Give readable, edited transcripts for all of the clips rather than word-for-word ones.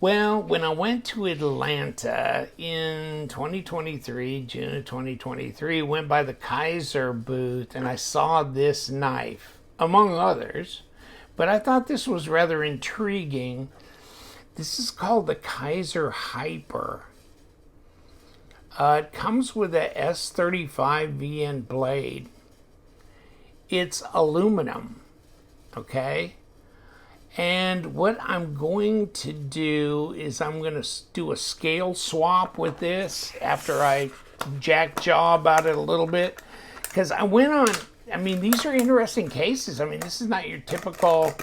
Well, when I went to Atlanta in 2023, June of 2023, went by the Kaiser booth and I saw this knife, among others, but I thought this was rather intriguing. This is called the Kizer Hyper. It comes with a S35 VN blade. It's aluminum, okay? And what I'm going to do is I'm going to do a scale swap with this after I jack jaw about it a little bit. Because I went on, I mean, these are interesting cases. I mean, this is not your typical,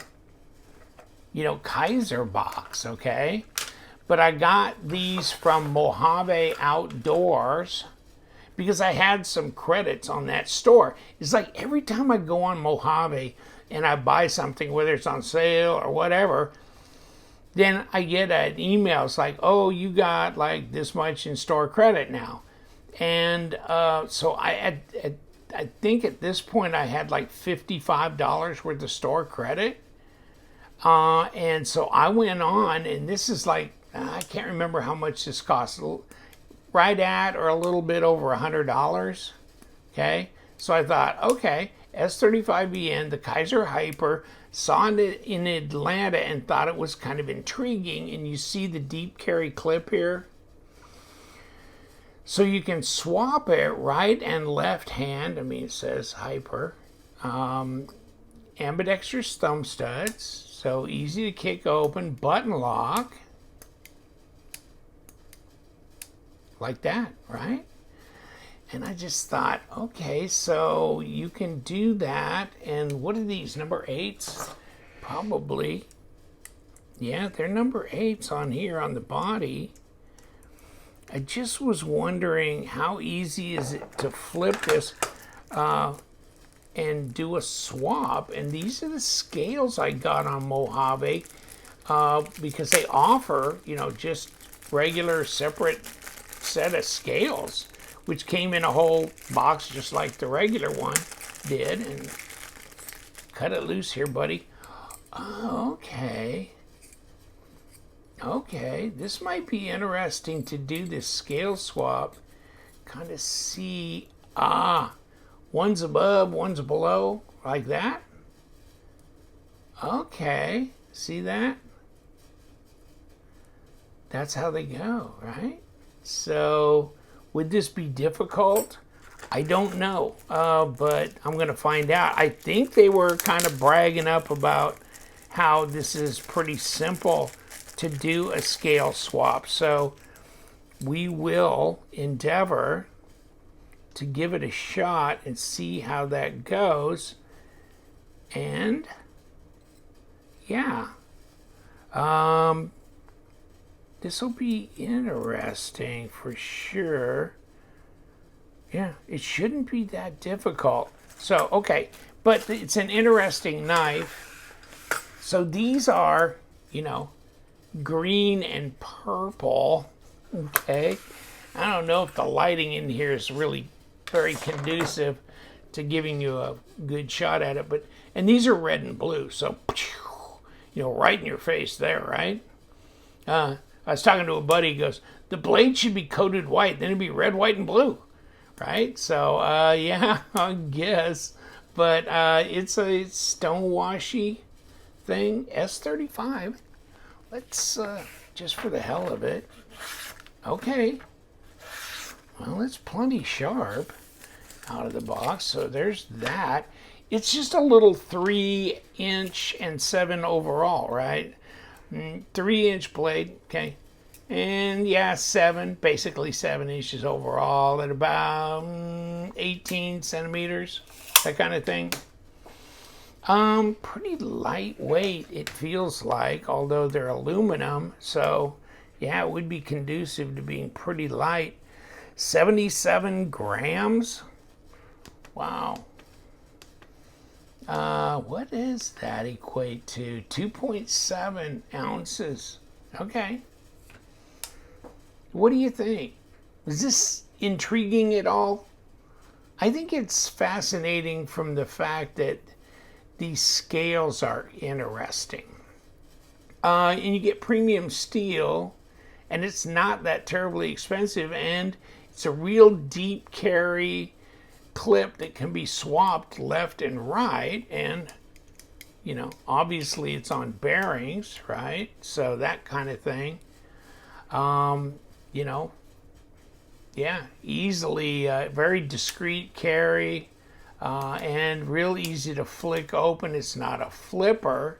Kaiser box, okay? But I got these from Mojave Outdoors because I had some credits on that store. It's like every time I go on Mojave and I buy something, whether it's on sale or whatever, then I get an email. It's like, oh, you got like this much in store credit now. And so I think at this point I had like $55 worth of store credit. And so I went on, and this is like, I can't remember how much this cost, right at or a little bit over $100. Okay. So I thought, okay, S35VN, the Kizer Hyper, saw it in Atlanta and thought it was kind of intriguing. And you see the deep carry clip here. So you can swap it right and left hand. I mean, it says Hyper. Ambidextrous thumb studs. So easy to kick open. Button lock. Like that, right? And I just thought, okay, so you can do that. And what are these, number 8s? Probably. Yeah, they're number 8s on here on the body. I just was wondering how easy is it to flip this and do a swap. And these are the scales I got on Mojave because they offer, just regular separate set of scales, which came in a whole box just like the regular one did. And cut it loose here, buddy. Okay. Okay, this might be interesting to do this scale swap. Kind of see, one's above, one's below, like that. Okay, see that? That's how they go, right? So, would this be difficult? I don't know, but I'm going to find out. I think they were kind of bragging up about how this is pretty simple to do a scale swap. So, we will endeavor to give it a shot and see how that goes. And, yeah. This will be interesting for sure. Yeah, it shouldn't be that difficult. So, okay, but it's an interesting knife. So these are, green and purple. Okay. I don't know if the lighting in here is really very conducive to giving you a good shot at it, and these are red and blue. So, right in your face there, right? I was talking to a buddy. He goes, the blade should be coated white. Then it'd be red, white, and blue. Right? So, yeah, I guess. But it's a stonewashy thing. S35. Let's, just for the hell of it. Okay. Well, it's plenty sharp out of the box. So there's that. It's just a little 3-inch and 7 overall, right? 3-inch blade, okay. And yeah, basically 7 inches overall at about 18 centimeters, that kind of thing. Pretty lightweight, it feels like, although they're aluminum. So yeah, it would be conducive to being pretty light. 77 grams. Wow. What does that equate to? 2.7 ounces. Okay. What do you think? Is this intriguing at all? I think it's fascinating from the fact that these scales are interesting. and you get premium steel, and it's not that terribly expensive, and it's a real deep carry clip that can be swapped left and right, and you know, obviously it's on bearings, right? So that kind of thing. You know, yeah, easily, very discreet carry, and real easy to flick open. It's not a flipper,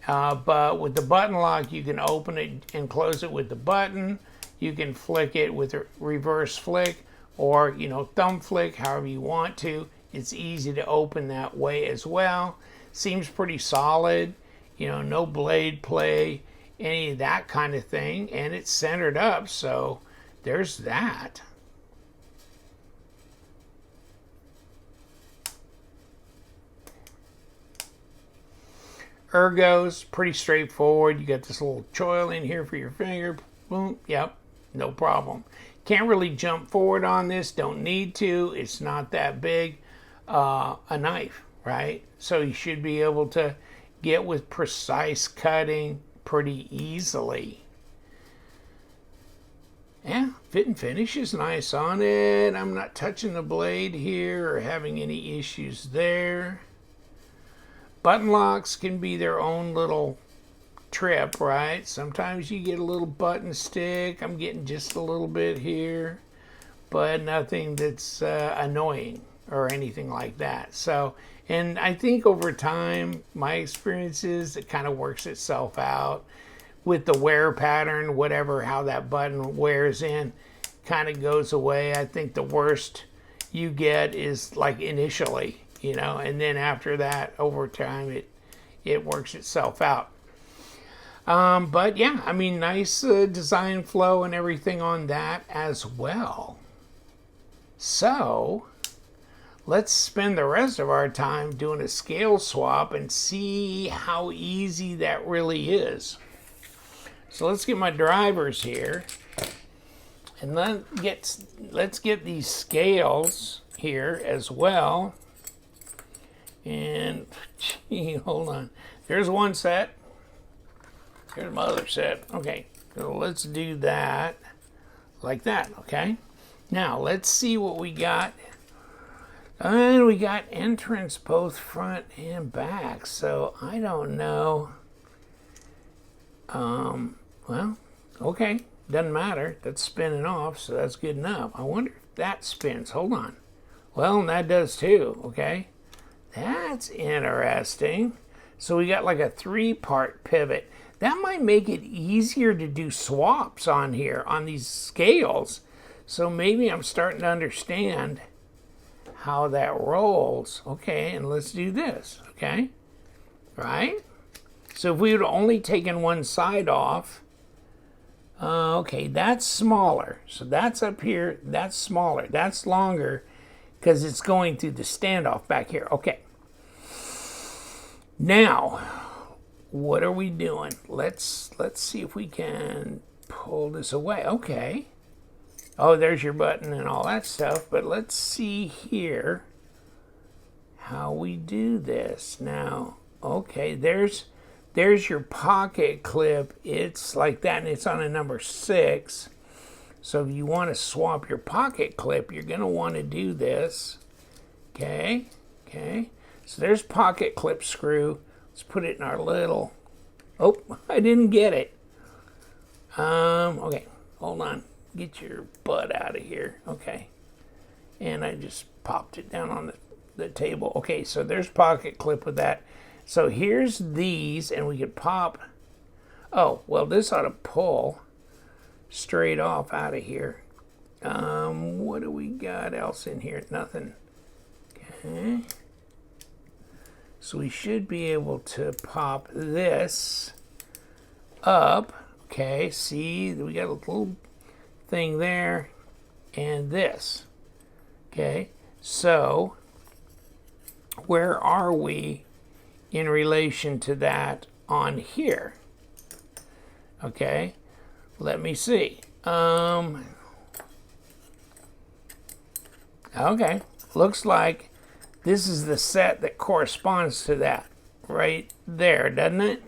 but with the button lock, you can open it and close it with the button. You can flick it with a reverse flick, or, you know, thumb flick, however you want to. It's easy to open that way as well. Seems pretty solid, you know, no blade play, any of that kind of thing, and it's centered up, so there's that. Ergo's pretty straightforward. You got this little choil in here for your finger. Boom, yep, no problem. Can't really jump forward on this, don't need to. It's not that big. A knife, right? So you should be able to get with precise cutting pretty easily. Yeah, fit and finish is nice on it. I'm not touching the blade here or having any issues there. Button locks can be their own little trip, right? Sometimes you get a little button stick. I'm getting just a little bit here, but nothing that's annoying or anything like that. So, and I think over time, my experience is it kind of works itself out with the wear pattern, whatever, how that button wears in kind of goes away. I think the worst you get is like initially, you know, and then after that, over time, it works itself out. But yeah, I mean, nice design flow and everything on that as well. So let's spend the rest of our time doing a scale swap and see how easy that really is. So let's get my drivers here, and let's get these scales here as well. And gee, hold on. There's one set. Here's my other set. Okay, so let's do that like that, okay? Now, let's see what we got. And we got entrance both front and back, so I don't know. Well, okay, doesn't matter. That's spinning off, so that's good enough. I wonder if that spins. Hold on. Well, that does too, okay? That's interesting. So we got like a 3-part pivot. That might make it easier to do swaps on here, on these scales. So maybe I'm starting to understand how that rolls. Okay, and let's do this, okay? Right? So if we would only taken one side off, okay, that's smaller. So that's up here, that's smaller. That's longer because it's going through the standoff back here. Okay. Now, what are we doing? Let's see if we can pull this away. Okay. Oh, there's your button and all that stuff. But let's see here how we do this. Now, okay, there's your pocket clip. It's like that, and it's on a number 6. So if you want to swap your pocket clip, you're going to want to do this. Okay, okay. So there's pocket clip screw. Let's put it in our little... Oh, I didn't get it. Okay, hold on. Get your butt out of here. Okay. And I just popped it down on the table. Okay, so there's pocket clip with that. So here's these, and we could pop... Oh, well, this ought to pull straight off out of here. What do we got else in here? Nothing. Okay. So we should be able to pop this up. Okay, see, we got a little thing there and this. Okay, so where are we in relation to that on here? Okay, let me see. Okay, looks like this is the set that corresponds to that right there, doesn't it?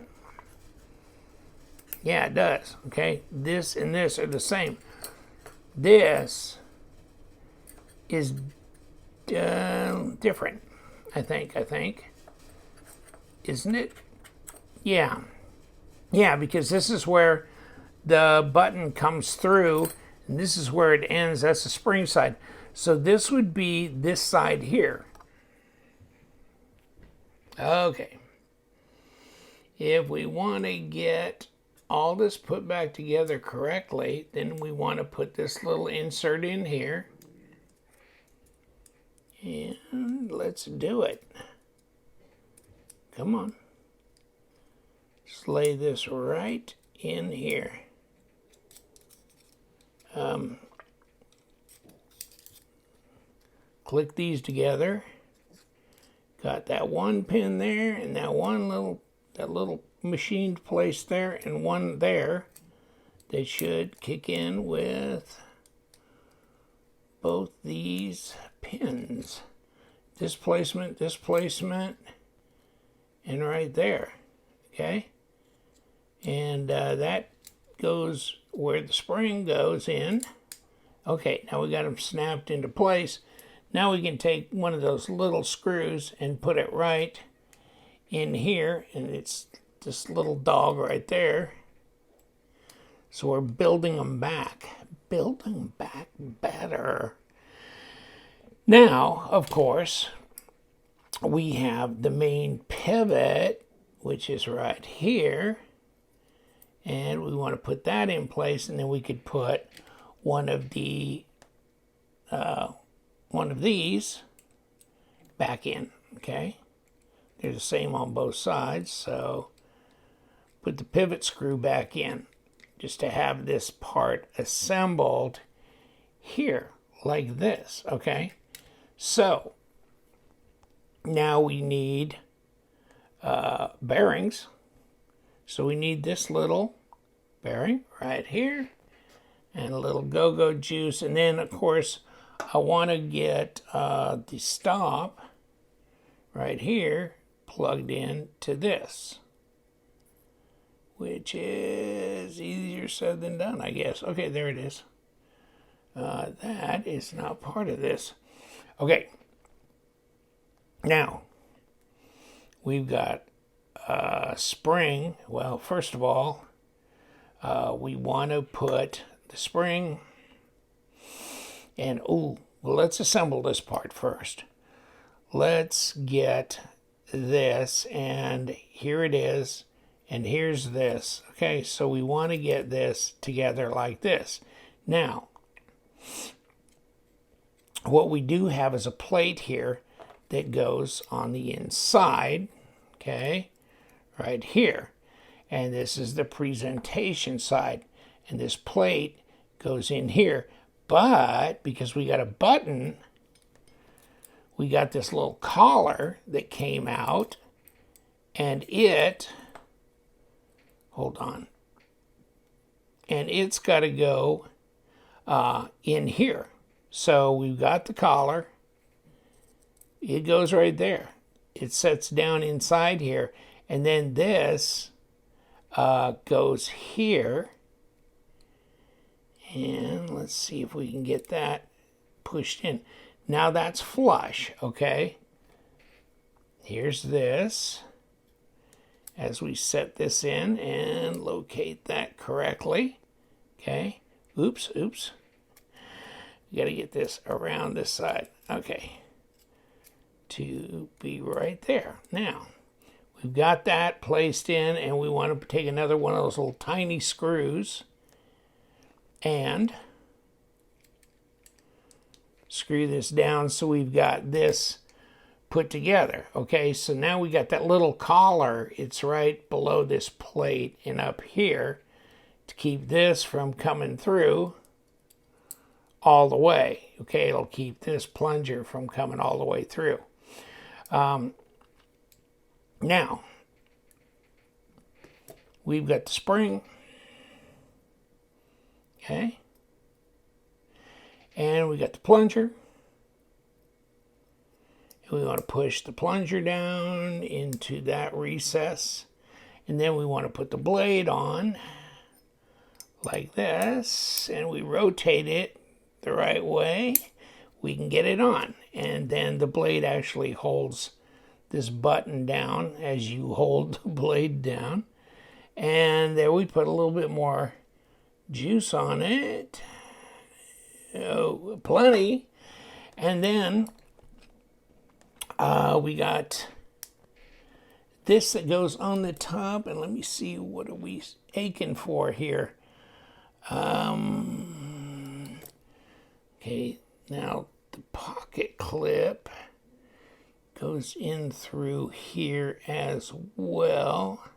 Yeah, it does. Okay, this and this are the same. This is different, I think, isn't it? Yeah, because this is where the button comes through, and this is where it ends. That's the spring side. So this would be this side here. Okay. If we want to get all this put back together correctly, then we want to put this little insert in here. And let's do it. Come on. Just lay this right in here. Click these together. Got that one pin there and that little machined place there and one there. They should kick in with both these pins. This placement, and right there. Okay? And that goes where the spring goes in. Okay, now we got them snapped into place. Now we can take one of those little screws and put it right in here, and it's this little dog right there. So we're building them back better. Now, of course, we have the main pivot, which is right here, and we want to put that in place, and then we could put one of these back in. Okay, they're the same on both sides, so put the pivot screw back in just to have this part assembled here like this. Okay, so now we need bearings. So we need this little bearing right here and a little go-go juice, and then of course I want to get the stop right here plugged in to this, which is easier said than done, I guess. Okay, there it is. That is not part of this. Okay, now we've got spring. Well, first of all, we want to put the spring, and well, let's assemble this part first. Let's get this, and here it is, and here's this. Okay, so we want to get this together like this. Now, what we do have is a plate here that goes on the inside, okay, right here. And this is the presentation side. And this plate goes in here. But because we got a button, we got this little collar that came out, and hold on, and it's got to go in here. So we've got the collar. It goes right there. It sets down inside here. And then this goes here. And let's see if we can get that pushed in. Now that's flush, okay? Here's this. As we set this in and locate that correctly. Okay. Oops. You got to get this around this side. Okay. To be right there. Now, we've got that placed in, and we want to take another one of those little tiny screws and screw this down so we've got this put together. Okay, so now we got that little collar. It's right below this plate and up here to keep this from coming through all the way. Okay, it'll keep this plunger from coming all the way through. Now, we've got the spring. Okay. And we got the plunger. And we want to push the plunger down into that recess. And then we want to put the blade on. like this, and we rotate it the right way, we can get it on. And then the blade actually holds this button down as you hold the blade down. And there we put a little bit more juice on it. Oh, plenty. And then we got this that goes on the top. And let me see, what are we aching for here? Okay, now the pocket clip goes in through here as well,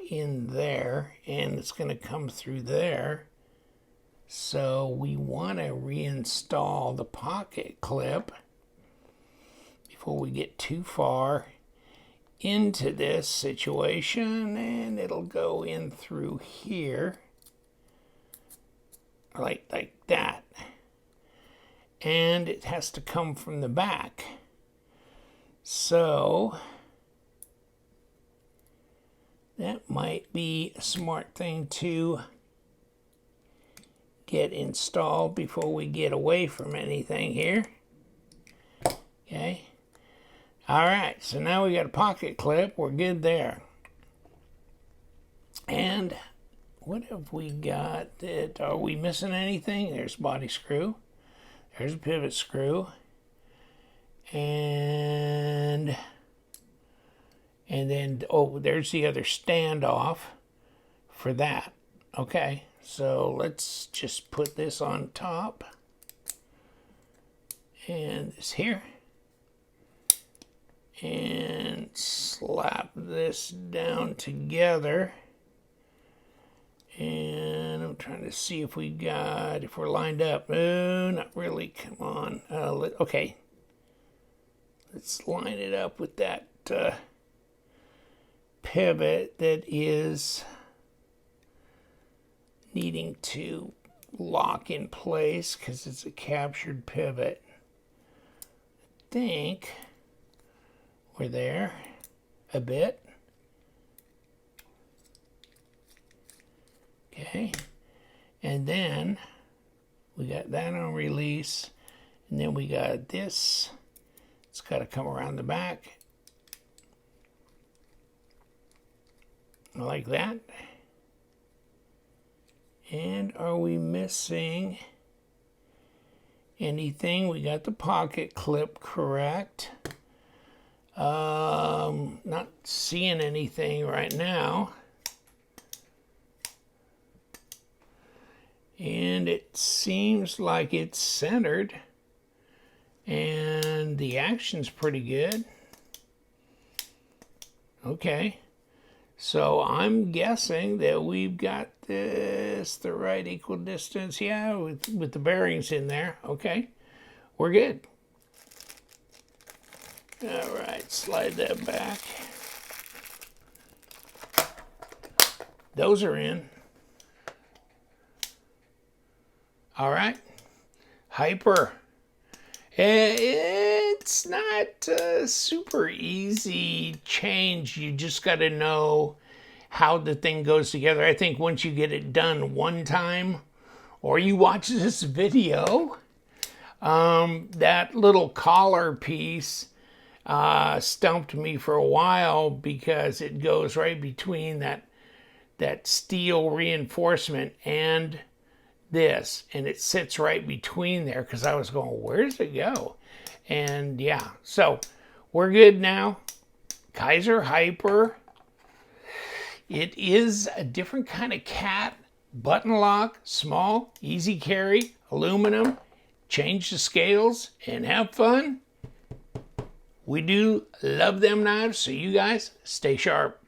in there, and it's going to come through there. So we want to reinstall the pocket clip before we get too far into this situation, and it'll go in through here like that, and it has to come from the back. So that might be a smart thing to get installed before we get away from anything here. Okay. All right, so now we got a pocket clip. We're good there. And what have we got? That, are we missing anything? There's body screw. There's a pivot screw. And then, oh, there's the other standoff for that. Okay, so let's just put this on top. And this here. And slap this down together. And I'm trying to see if we're lined up. Oh, not really. Come on. Okay. Let's line it up with that pivot that is needing to lock in place because it's a captured pivot. I think we're there a bit. Okay, and then we got that on release, and then we got this. It's got to come around the back like that. And are we missing anything? We got the pocket clip correct. Not seeing anything right now. And it seems like it's centered. And the action's pretty good. Okay. So I'm guessing that we've got this the right equal distance. Yeah, with the bearings in there. Okay. We're good. All right, slide that back. Those are in. All right. Hyper. It's not a super easy change. You just got to know how the thing goes together. I think once you get it done one time, or you watch this video, that little collar piece stumped me for a while because it goes right between that steel reinforcement and this, and it sits right between there because I was going, where does it go? And yeah, so we're good now. Kaiser Hyper. It is a different kind of cat. Button lock, small, easy carry, aluminum. Change the scales and have fun. We do love them knives, so you guys stay sharp.